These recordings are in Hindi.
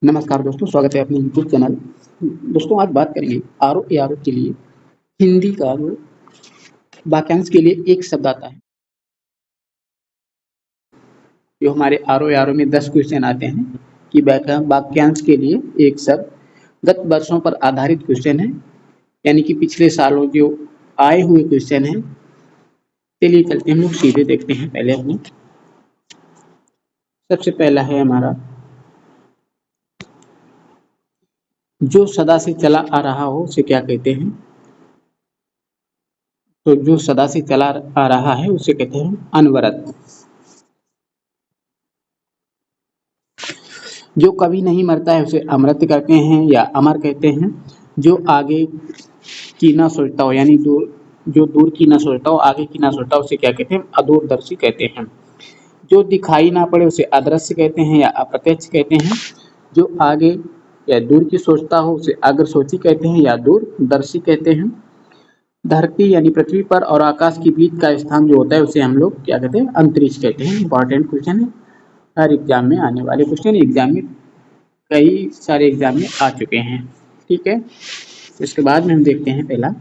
नमस्कार दोस्तों, स्वागत है अपने यूट्यूब चैनल। दोस्तों आज बात करेंगे R O A R O के लिए हिंदी का जो वाक्यांश के लिए एक शब्द आता है। जो हमारे R O A R O में 10 क्वेश्चन आते हैं कि वाक्यांश के लिए एक शब्द गत वर्षों पर आधारित क्वेश्चन है, यानी कि पिछले सालों जो आए हुए क्वेश्चन हैं। चलिए चलते हैं, हम लोग सीधे देखते हैं। पहले अपने सबसे पहला है हमारा, जो सदा से चला आ रहा हो उसे क्या कहते हैं। तो जो सदा से चला आ रहा है उसे कहते हैं अनवरत। जो कभी नहीं मरता है उसे अमृत कहते हैं या अमर कहते हैं। जो आगे की ना सोचता हो, यानी जो दूर की ना सोचता हो, आगे की ना सोचता हो, उसे क्या कहते हैं, अदूरदर्शी कहते हैं। जो दिखाई ना पड़े उसे अदृश्य कहते हैं या अप्रत्यक्ष कहते हैं। जो आगे या दूर की सोचता हो उसे अग्रसोची कहते हैं या दूरदर्शी कहते हैं। धरती यानी पृथ्वी पर और आकाश के बीच का स्थान जो होता है उसे हम लोग क्या कहते हैं, अंतरिक्ष कहते हैं। इंपॉर्टेंट क्वेश्चन है, हर एग्जाम में आने वाले क्वेश्चन, एग्जाम में कई सारे एग्जाम में आ चुके हैं। ठीक है, इसके बाद में हम देखते हैं पहला,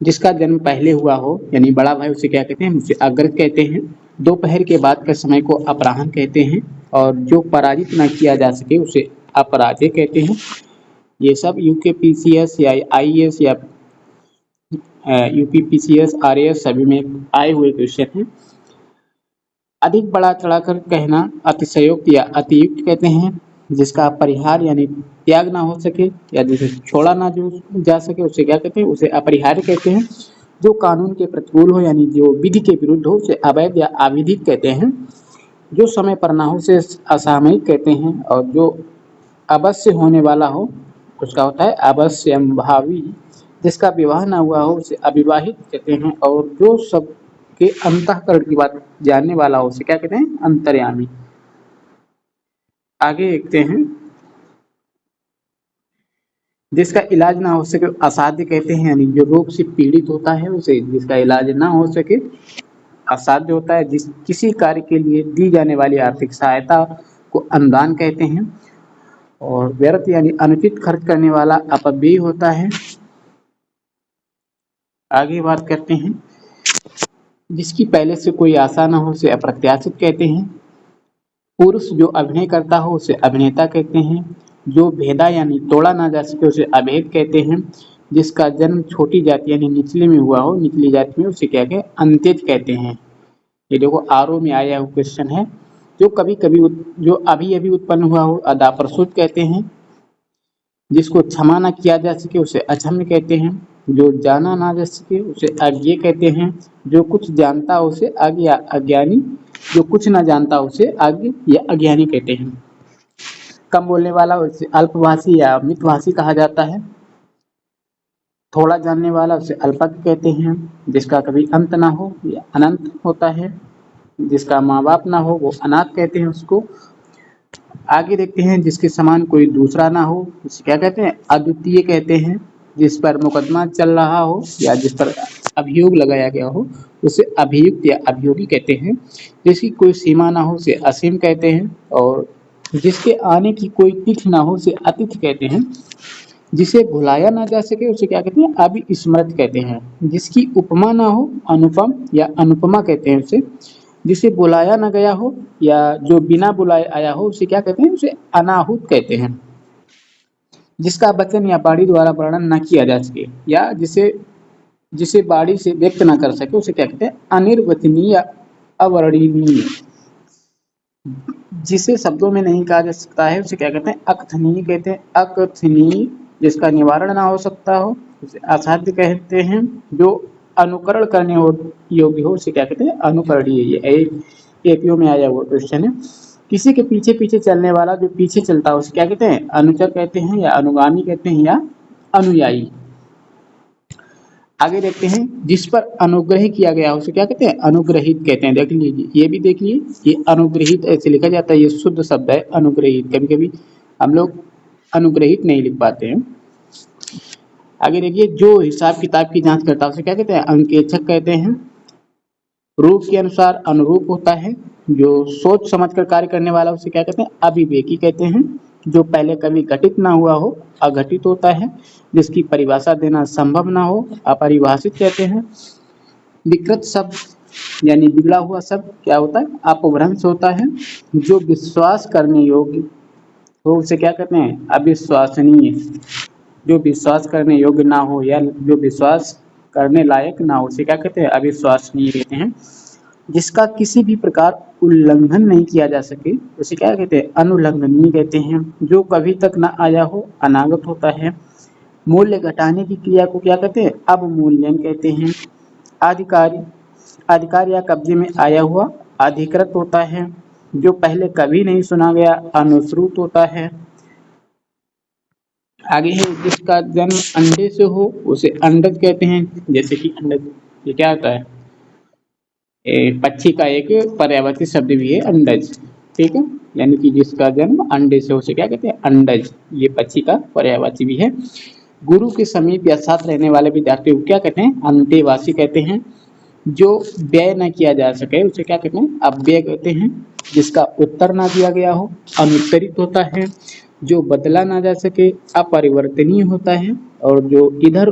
जिसका जन्म पहले हुआ हो यानी बड़ा भाई उसे क्या कहते हैं, उसे अग्रज कहते हैं। दोपहर के बाद के समय को अपराह्न कहते हैं। और जो पराजित न किया जा सके उसे अपराजय कहते हैं। ये सब यूकेपीसीएस या आईएएस या यूपीपीसीएस आरएएस सभी में आए हुए क्वेश्चन हैं। अधिक बढ़ा चढ़ाकर कहना अतिशयोक्त या अतियुक्त कहते हैं। जिसका परिहार यानी त्याग ना हो सके या जिसे छोड़ा ना जा सके उसे क्या कहते हैं, उसे अपरिहार्य कहते हैं। जो कानून के प्रतिकूल हो यानी जो विधि के विरुद्ध हो उसे अवैध या अविधिक कहते हैं। जो समय पर ना हो उसे असामयिक कहते हैं। और जो अवश्य होने वाला हो उसका होता है अवश्यंभावी। जिसका विवाह ना हुआ हो उसे अविवाहित कहते हैं। और जो सब के अंतःकरण की बात जानने वाला हो उसे क्या कहते हैं, अंतर्यामी। आगे देखते हैं, जिसका इलाज ना हो सके असाध्य कहते हैं, यानी जो रोग से पीड़ित होता है उसे जिसका इलाज ना हो सके असाध्य होता है। जिस किसी कार्य के लिए दी जाने वाली आर्थिक सहायता को अनुदान कहते हैं। और व्यर्थ यानी अनुचित खर्च करने वाला अपव्यय होता है। आगे बात करते हैं, जिसकी पहले से कोई आशा न हो उसे अप्रत्याशित कहते हैं। पुरुष जो अभिनय करता हो उसे अभिनेता कहते हैं। जो भेदा यानी तोड़ा ना जा सके उसे अभेद कहते हैं। जिसका जन्म छोटी जाति यानी निचले में हुआ हो, निचली जाति में, उसे क्या कहते हैं, अंत्यज कहते हैं। ये देखो आरओ में आया हुआ क्वेश्चन है। जो कभी कभी जो अभी अभी उत्पन्न हुआ हो अदाप्रसूत कहते हैं। जिसको क्षमा ना किया जा सके उसे अक्षम्य कहते हैं। जो जाना ना जा सके उसे अज्ञेय कहते हैं। जो कुछ जानता हो उसे अज्ञ या अज्ञानी, जो कुछ ना जानता उसे अज्ञ या अज्ञानी कहते हैं। कम बोलने वाला उसे अल्पभाषी या मितभाषी कहा जाता है। थोड़ा जानने वाला उसे अल्पज्ञ कहते हैं। जिसका कभी अंत ना हो या अनंत होता है। जिसका माँ बाप ना हो वो अनाथ कहते हैं उसको। आगे देखते हैं, जिसके समान कोई दूसरा ना हो उसे क्या कहते हैं, अद्वितीय कहते हैं। जिस पर मुकदमा चल रहा हो या जिस पर अभियोग लगाया गया हो उसे अभियुक्त या अभियोगी कहते हैं। जिसकी कोई सीमा ना हो उसे असीम कहते हैं। और जिसके आने की कोई तिथि ना हो उसे अतिथि कहते हैं। जिसे भुलाया ना जा सके उसे क्या कहते हैं, अविस्मृत कहते हैं। जिसकी उपमा ना हो अनुपम या अनुपमा कहते हैं उसे। जिसे बुलाया ना गया हो या जो बिना बुलाए आया हो उसे क्या कहते हैं, उसे अनाहुत कहते हैं। जिसका वचन या वाणी द्वारा वर्णन न किया जा सके या जिसे जिसे वाणी से व्यक्त न कर सके उसे क्या कहते हैं, अनिर्वचनीय या अवर्णनीय। जिसे शब्दों में नहीं कहा जा सकता है उसे क्या कहते हैं, अकथनीय कहते हैं। अकथनीय जिसका निवारण ना हो सकता हो उसे असाध्य कहते हैं। जो अनुकरण करने योग्य हो उसे क्या कहते हैं, अनुकरणीय। ये एपीओ में आया हुआ क्वेश्चन है। किसी के पीछे पीछे चलने वाला जो पीछे चलता है उसे क्या कहते हैं, अनुचर कहते हैं या अनुगामी कहते हैं या अनुयायी। आगे देखते हैं, जिस पर अनुग्रह किया गया उसे क्या कहते हैं, अनुग्रहित कहते हैं। देख लीजिए, ये भी देखिए, ये अनुग्रहित ऐसे लिखा जाता है, ये शुद्ध शब्द है अनुग्रहित। कभी कभी हम लोग अनुग्रहित नहीं लिख पाते हैं। आगे देखिए, जो हिसाब किताब की जांच करता है उसे क्या कहते हैं, अंकेक्षक कहते हैं। रूप के अनुसार अनुरूप होता है। जो सोच समझकर कार्य करने वाला उसे क्या कहते हैं? अविवेकी कहते हैं। जो पहले कभी घटित ना हुआ हो अघटित होता है। जिसकी परिभाषा देना संभव ना हो अपरिभाषित कहते हैं। विकृत शब्द यानी बिगड़ा हुआ शब्द क्या होता है? अपभ्रंश होता है। जो विश्वास करने योग्य हो उसे क्या कहते हैं? अविश्वसनीय। जो विश्वास करने योग्य ना हो या जो विश्वास करने लायक ना हो उसे क्या कहते हैं? अविश्वसनीय कहते हैं। जिसका किसी भी प्रकार उल्लंघन नहीं किया जा सके उसे क्या कहते हैं? अनुल्लंघनीय कहते हैं। जो कभी तक न आया हो अनागत होता है। मूल्य घटाने की क्रिया को क्या कहते हैं? अवमूल्यन कहते हैं। अधिकारी अधिकार या कब्जे में आया हुआ अधिकृत होता है। जो पहले कभी नहीं सुना गया अनुश्रुत होता है। आगे है जिसका जन्म अंडे से हो उसे अंडज कहते हैं। जैसे कि अंडज ये क्या होता है? पक्षी का एक पर्यायवाची शब्द भी है अंडज। ठीक है, यानी कि जिसका जन्म अंडे से उसे क्या कहते हैं? अंडज। ये पक्षी का पर्यायवाची भी है। गुरु के समीप या साथ रहने वाले विद्यार्थी को क्या कहते हैं? अंतेवासी कहते हैं। जो व्यय न किया जा सके उसे क्या कहते हैं? अव्यय कहते हैं। जिसका उत्तर ना दिया गया हो अनुत्तरित होता है। जो बदला ना जा सके अपरिवर्तनीय होता है। और जो इधर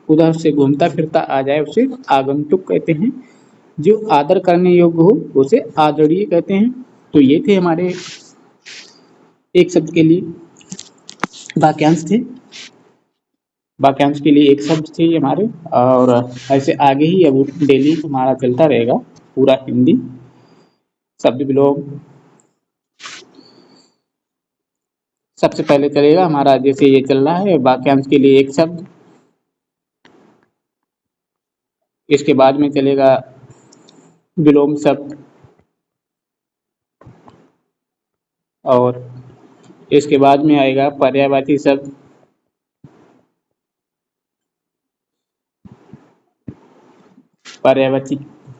उधर से घूमता फिरता आ जाए उसे आगंतुक कहते हैं। जो आदर करने योग्य हो उसे आदरणीय कहते हैं। तो ये थे हमारे एक शब्द के लिए वाक्यांश थे। वाक्यांश के लिए एक शब्द थे ये हमारे। और ऐसे आगे ही अब डेली हमारा चलता रहेगा पूरा हिंदी शब्द विलोम। सबसे पहले चलेगा हमारा जैसे ये चल रहा है वाक्यांश के लिए एक शब्द। इसके बाद में चलेगा विलोम शब्द। और इसके बाद में आएगा पर्यायवाची शब्द। पर्यायवाची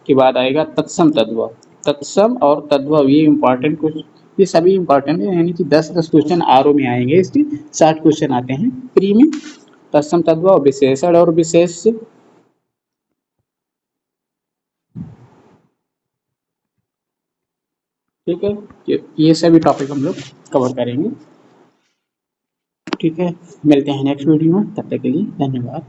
के बाद आएगा तत्सम तद्भव। तत्सम और तद्भव ये इंपॉर्टेंट कुछ ये सभी इंपॉर्टेंट है। यानी कि 10-10 क्वेश्चन आरओ में आएंगे। इसके 60 क्वेश्चन आते हैं प्री में। तत्सम तद्भव विशेषण और विशेष। ठीक है, ये सभी टॉपिक हम लोग कवर करेंगे। ठीक है, मिलते हैं नेक्स्ट वीडियो में। तब तक के लिए धन्यवाद।